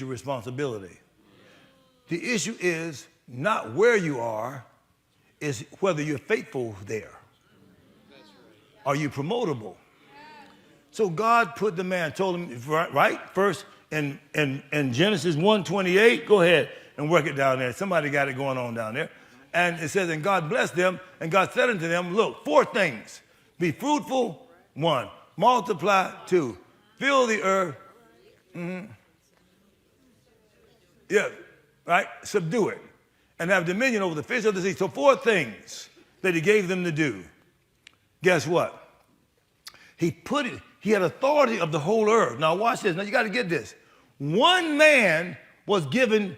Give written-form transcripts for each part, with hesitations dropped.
your responsibility. The issue is not where you are, is whether you're faithful there. Are you promotable? So God put the man, told him, right? First in Genesis 1:28, go ahead and work it down there. Somebody got it going on down there. And it says, and God blessed them, and God said unto them, look, 4 things. Be fruitful, 1. Multiply, 2. Fill the earth. Yeah, right? Subdue it. And have dominion over the fish of the sea. So 4 things that he gave them to do. Guess what? He had authority of the whole earth. Now watch this. Now you got to get this. One man was given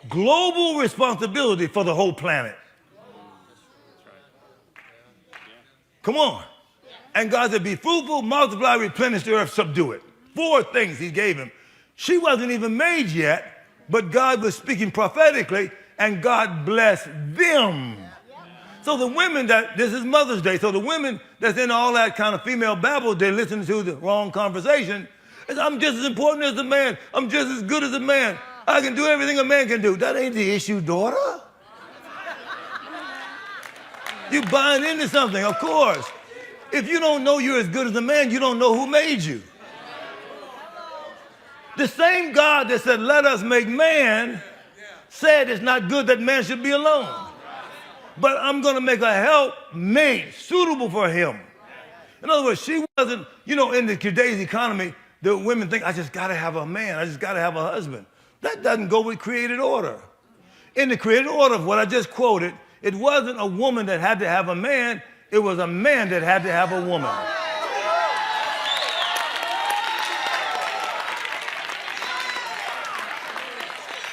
global responsibility for the whole planet. Come on. And God said, be fruitful, multiply, replenish the earth, subdue it. 4 things he gave him. She wasn't even made yet, but God was speaking prophetically, and God blessed them. So the women this is Mother's Day, so the women that's in all that kind of female babble, they're listening to the wrong conversation. I'm just as important as a man. I'm just as good as a man. I can do everything a man can do. That ain't the issue, daughter. You buying into something, of course. If you don't know you're as good as a man, you don't know who made you. The same God that said, let us make man, said it's not good that man should be alone. But I'm going to make a helpmate suitable for him. In other words, she wasn't, in today's economy, the women think, I just got to have a man. I just got to have a husband. That doesn't go with created order. In the created order of what I just quoted, it wasn't a woman that had to have a man. It was a man that had to have a woman.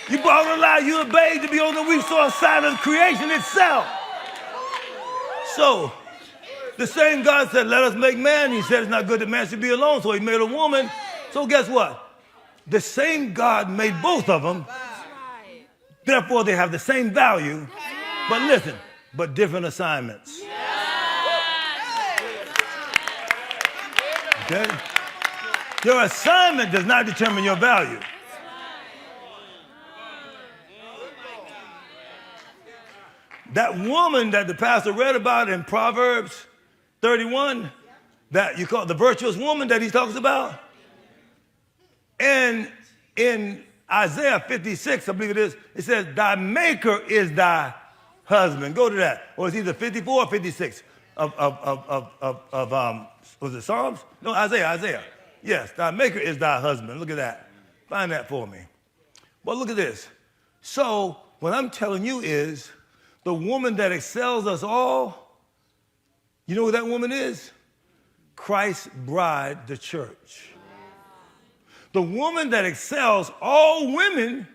You brought a lie, you a babe to be on the resource side of creation itself. So, the same God said, let us make man. He said it's not good that man should be alone, so he made a woman. So guess what? The same God made both of them. Therefore, they have the same value. But listen, but different assignments. Okay? Your assignment does not determine your value. That woman that the pastor read about in Proverbs 31, that you call the virtuous woman that he talks about, and in Isaiah 56, I believe it is, it says, thy maker is thy husband. Go to that. Or it's either 54 or 56 was it Psalms? No, Isaiah. Yes, thy maker is thy husband. Look at that. Find that for me. Well, look at this. So what I'm telling you is, the woman that excels us all, you know who that woman is? Christ's bride, the church. The woman that excels all women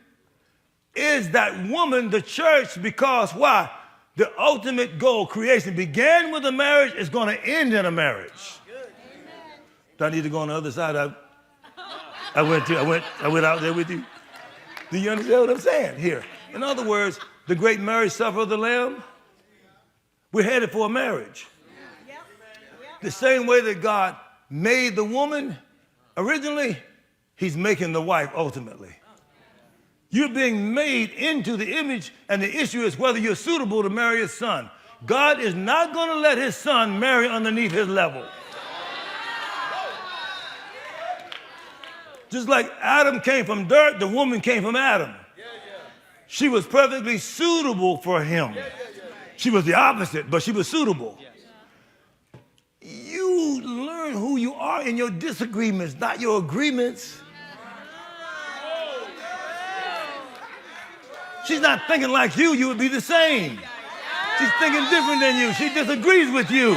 is that woman, the church, because why? The ultimate goal, creation, began with a marriage, is going to end in a marriage. Do I need to go on the other side? I went out there with you. Do you understand what I'm saying here? In other words, the great marriage supper of the Lamb, we're headed for a marriage. The same way that God made the woman originally, he's making the wife ultimately. You're being made into the image, and the issue is whether you're suitable to marry his son. God is not going to let his son marry underneath his level. Just like Adam came from dirt, the woman came from Adam. She was perfectly suitable for him. She was the opposite, but she was suitable. You learn who you are in your disagreements, not your agreements. She's not thinking like you, you would be the same. She's thinking different than you. She disagrees with you.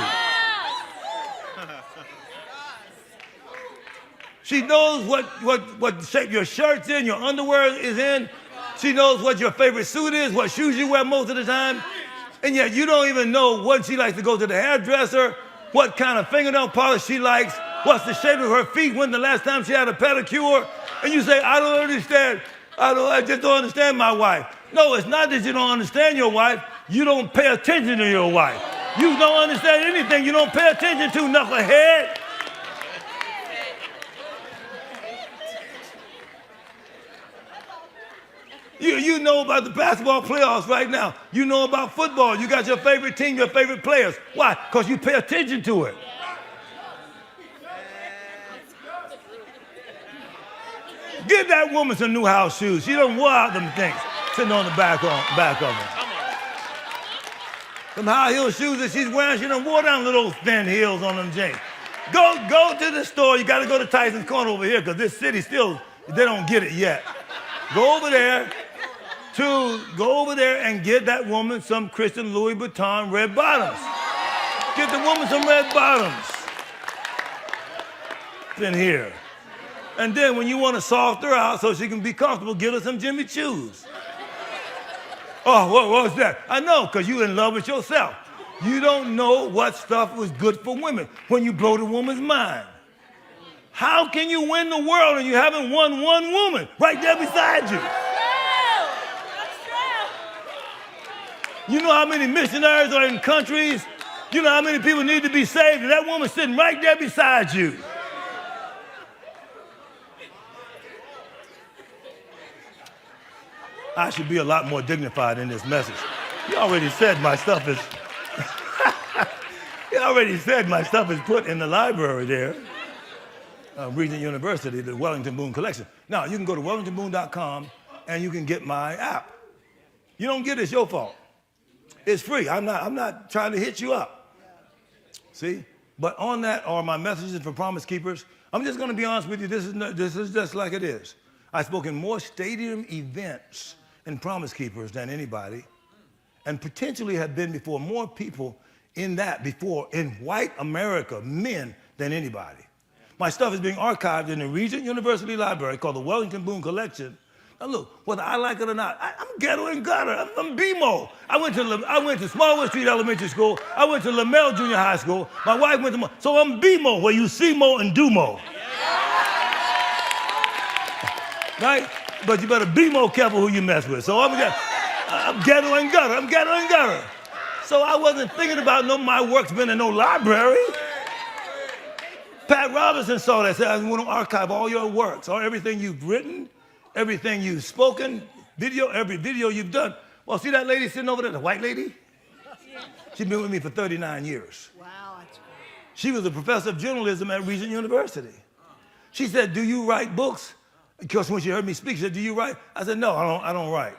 She knows what shape your shirt's in, your underwear is in. She knows what your favorite suit is, what shoes you wear most of the time. And yet you don't even know when she likes to go to the hairdresser, what kind of fingernail polish she likes, what's the shape of her feet, when the last time she had a pedicure. And you say, I don't understand. I just don't understand my wife. No, it's not that you don't understand your wife. You don't pay attention to your wife. You don't understand anything you don't pay attention to, knucklehead. You know about the basketball playoffs right now. You know about football. You got your favorite team, your favorite players. Why? Because you pay attention to it. Give that woman some new house shoes. She don't wear out them things sitting on the back of them. Them high heel shoes that she's wearing, she done wore down little thin heels on them jeans. Go to the store. You got to go to Tyson's Corner over here because this city still, they don't get it yet. Go over there and get that woman some Christian Louis Vuitton red bottoms. Get the woman some red bottoms. It's in here. And then when you want to soft her out so she can be comfortable, get her some Jimmy Choos. Oh, what was that? I know, because you're in love with yourself. You don't know what stuff was good for women when you blow the woman's mind. How can you win the world and you haven't won one woman right there beside you? You know how many missionaries are in countries? You know how many people need to be saved, and that woman's sitting right there beside you. I should be a lot more dignified in this message. You already said my stuff is put in the library there. Regent University, the Wellington Boone Collection. Now, you can go to wellingtonboone.com and you can get my app. You don't get it, it's your fault. It's free. I'm not trying to hit you up. See? But on that are my messages for Promise Keepers. I'm just going to be honest with you. This is just like it is. I spoke in more stadium events in Promise Keepers than anybody, and potentially have been before more people in white America, men, than anybody. My stuff is being archived in the Regent University Library called the Wellington Boone Collection. Now look, whether I like it or not, I'm ghetto and gutter. I'm BMO. I went to Smallwood Street Elementary School. I went to Lamell Junior High School. My wife went to so I'm BMO, where you see mo and do mo. Right? But you better be more careful who you mess with. So I'm ghetto and gutter. So I wasn't thinking about my work's been in no library. Pat Robertson saw that, said, I want to archive all your works, or everything you've written, everything you've spoken, every video you've done. Well, see that lady sitting over there, the white lady? She's been with me for 39 years. Wow, that's great. She was a professor of journalism at Regent University. She said, do you write books? Because when she heard me speak, she said, do you write? I said, no, I don't write.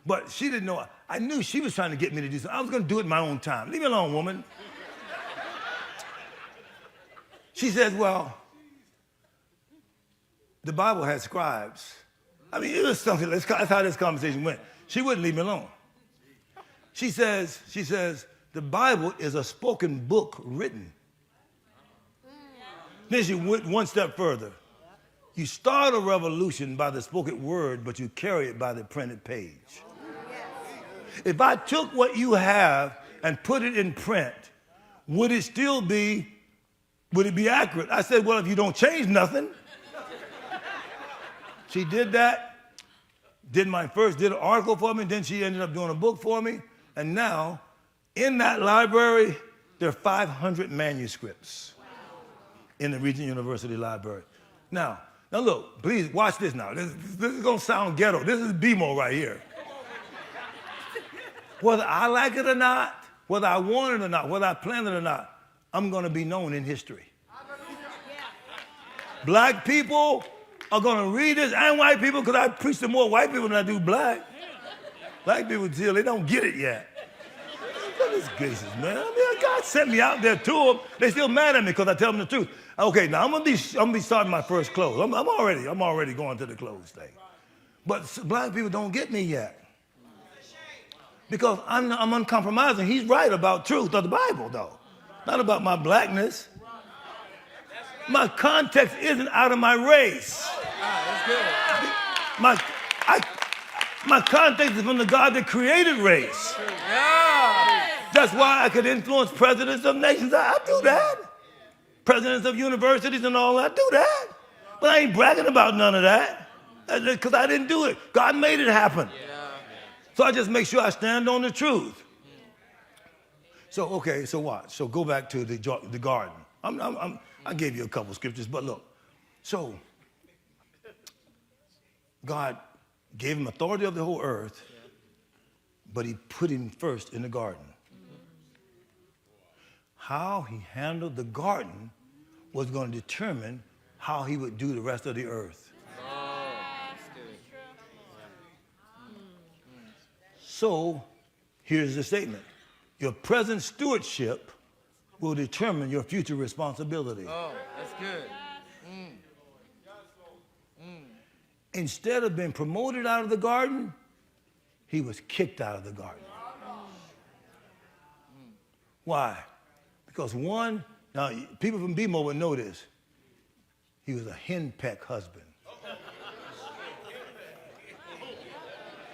But she didn't know. I knew she was trying to get me to do something. I was going to do it in my own time. Leave me alone, woman. She says, well, the Bible has scribes. I mean, it was something. That's how this conversation went. She wouldn't leave me alone. She says, the Bible is a spoken book written. Then she went one step further. You start a revolution by the spoken word, but you carry it by the printed page. If I took what you have and put it in print, would it be accurate? I said, well, if you don't change nothing. She did that, did an article for me, then she ended up doing a book for me, and now, in that library, there are 500 manuscripts in the Regent University Library. Now look, please watch this now. This is gonna sound ghetto. This is BMO right here. Whether I like it or not, whether I want it or not, whether I plan it or not, I'm gonna be known in history. Black people are gonna read this, and white people, because I preach to more white people than I do black. Black people still, they don't get it yet. Goodness gracious, man. I mean, God sent me out there to them. They still mad at me because I tell them the truth. Okay, now I'm gonna be starting my first close. I'm already going to the close thing. But black people don't get me yet. Because I'm uncompromising. He's right about truth of the Bible, though. Not about my blackness. My context isn't out of my race. My context is from the God that created race. That's why I could influence presidents of nations. I do that. Presidents of universities and all that, I do that. But I ain't bragging about none of that because I didn't do it. God made it happen. So I just make sure I stand on the truth. So, okay, so watch. So go back to the garden. I gave you a couple scriptures, but look. So God gave him authority of the whole earth, but he put him first in the garden. How he handled the garden was going to determine how he would do the rest of the earth. So here's the statement. Your present stewardship will determine your future responsibility. Oh, that's good. Instead of being promoted out of the garden, he was kicked out of the garden. Why? Because one, now people from BMO would know this, he was a henpeck husband.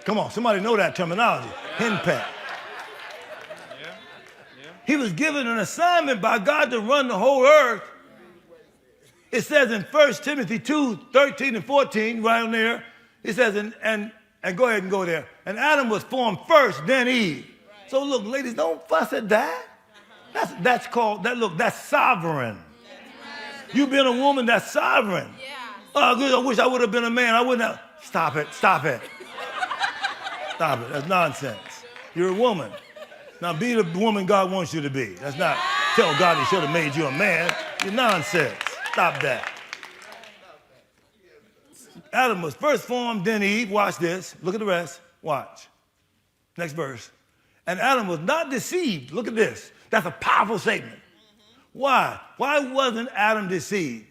Come on, somebody know that terminology, henpeck. He was given an assignment by God to run the whole earth. It says in 1 Timothy 2:13 and 14, right on there, it says, and go ahead and go there. And Adam was formed first, then Eve. Right. So look, ladies, don't fuss at that. That's called, that's sovereign. Right. You've been a woman that's sovereign. Yeah. Oh, I wish I would have been a man. I wouldn't have. Stop it. Stop it. That's nonsense. You're a woman. Now be the woman God wants you to be. That's not tell God he should have made you a man. You're nonsense. Stop that. Adam was first formed, then Eve. Watch this. Look at the rest. Watch. Next verse. And Adam was not deceived. Look at this. That's a powerful statement. Why? Why wasn't Adam deceived?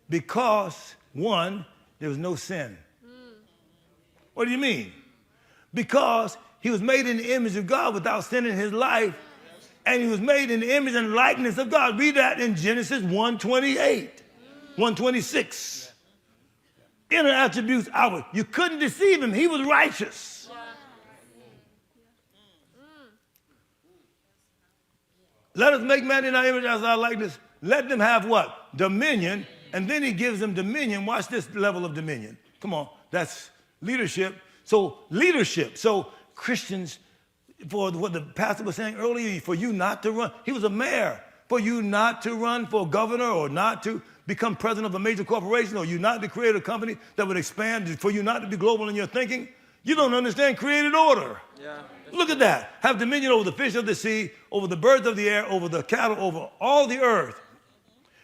Because, one, there was no sin. What do you mean? Because he was made in the image of God without sin in his life, and he was made in the image and likeness of God. Read that in Genesis 1:28, 1:26. Inner attributes outward. You couldn't deceive him. He was righteous. Let us make man in our image as our likeness. Let them have what? Dominion. And then he gives them dominion. Watch this level of dominion. Come on. That's leadership. So leadership. So Christians, for what the pastor was saying earlier, for you not to run. He was a mayor. For you not to run for governor or not to become president of a major corporation or you not to create a company that would expand, for you not to be global in your thinking, you don't understand created order. Yeah, look at that. Have dominion over the fish of the sea, over the birds of the air, over the cattle, over all the earth,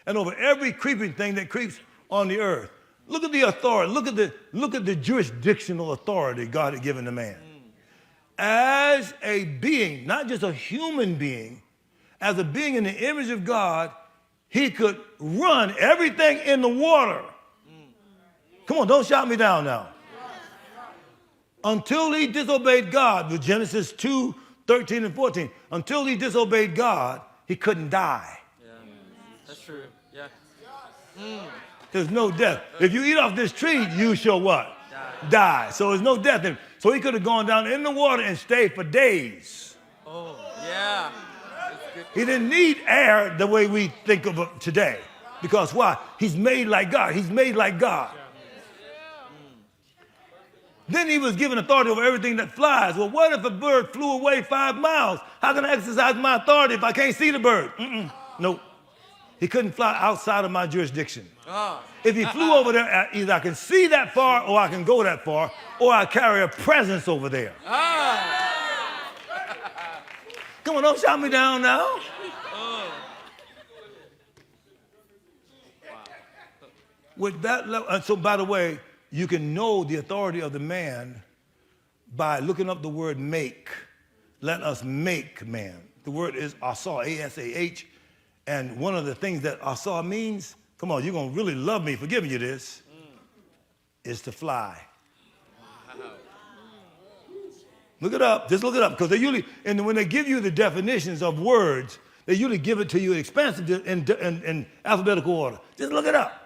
and over every creeping thing that creeps on the earth. Look at the authority. Look at the jurisdictional authority God had given to man. As a being, not just a human being, as a being in the image of God, he could run everything in the water. Come on, don't shout me down now. Until he disobeyed God, with Genesis 2:13 and 14, until he disobeyed God, he couldn't die. Yeah, that's true. Yeah. There's no death. If you eat off this tree, you shall what? Die. So there's no death in him. So he could have gone down in the water and stayed for days. Oh, yeah. He didn't need air the way we think of it today. Because why? He's made like God. He's made like God. Then he was given authority over everything that flies. Well, what if a bird flew away 5 miles? How can I exercise my authority if I can't see the bird? Nope. He couldn't fly outside of my jurisdiction. If he flew over there, either I can see that far or I can go that far, or I carry a presence over there. Come on, don't shout me down now. With that level, so by the way, you can know the authority of the man by looking up the word make. Let us make man. The word is asah, A-S-A-H. And one of the things that asah means, come on, you're going to really love me for giving you this, is to fly. Wow. Look it up. Just look it up. Because they usually, and when they give you the definitions of words, they usually give it to you expansive in alphabetical order. Just look it up.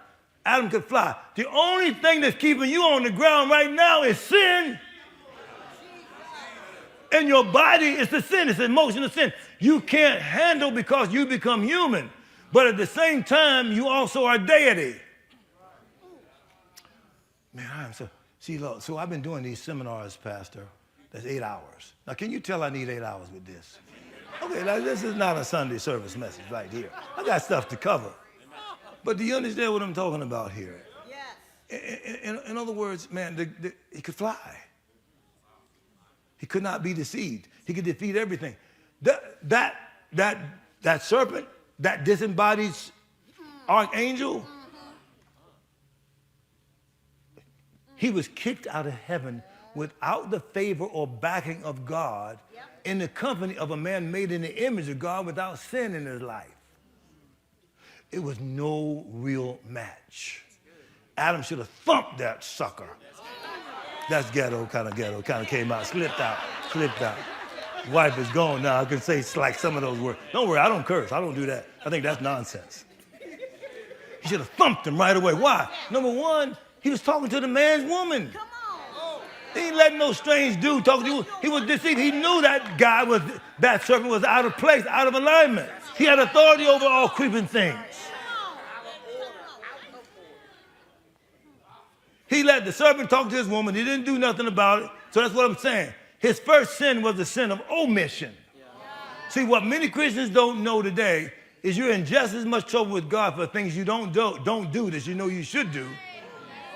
Adam could fly. The only thing that's keeping you on the ground right now is sin. In your body, it's the sin. It's the emotion of sin. You can't handle because you become human. But at the same time, you also are deity. Man, I am so... See, look, so I've been doing these seminars, Pastor. That's 8 hours. Now, can you tell I need 8 hours with this? Okay, now, this is not a Sunday service message right here. I got stuff to cover. But do you understand what I'm talking about here? Yes. In other words, man, he could fly. He could not be deceived. He could defeat everything. That serpent, that disembodied archangel, he was kicked out of heaven without the favor or backing of God, in the company of a man made in the image of God without sin in his life. It was no real match. Adam should have thumped that sucker. That's ghetto, kind of came out, slipped out. Wife is gone now. I can say like some of those words. Don't worry, I don't curse. I don't do that. I think that's nonsense. He should have thumped him right away. Why? Number one, he was talking to the man's woman. Come on. He ain't letting no strange dude talk to you. He was deceived. He knew that serpent was out of place, out of alignment. He had authority over all creeping things. He let the serpent talk to his woman. He didn't do nothing about it. So that's what I'm saying. His first sin was the sin of omission. See, what many Christians don't know today is you're in just as much trouble with God for things you don't do that you know you should do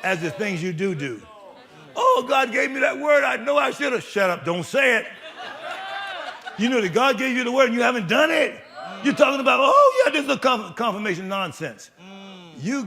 as the things you do. Oh, God gave me that word. I know I should have. Shut up. Don't say it. You know that God gave you the word and you haven't done it. You're talking about, oh, yeah, this is a confirmation nonsense. You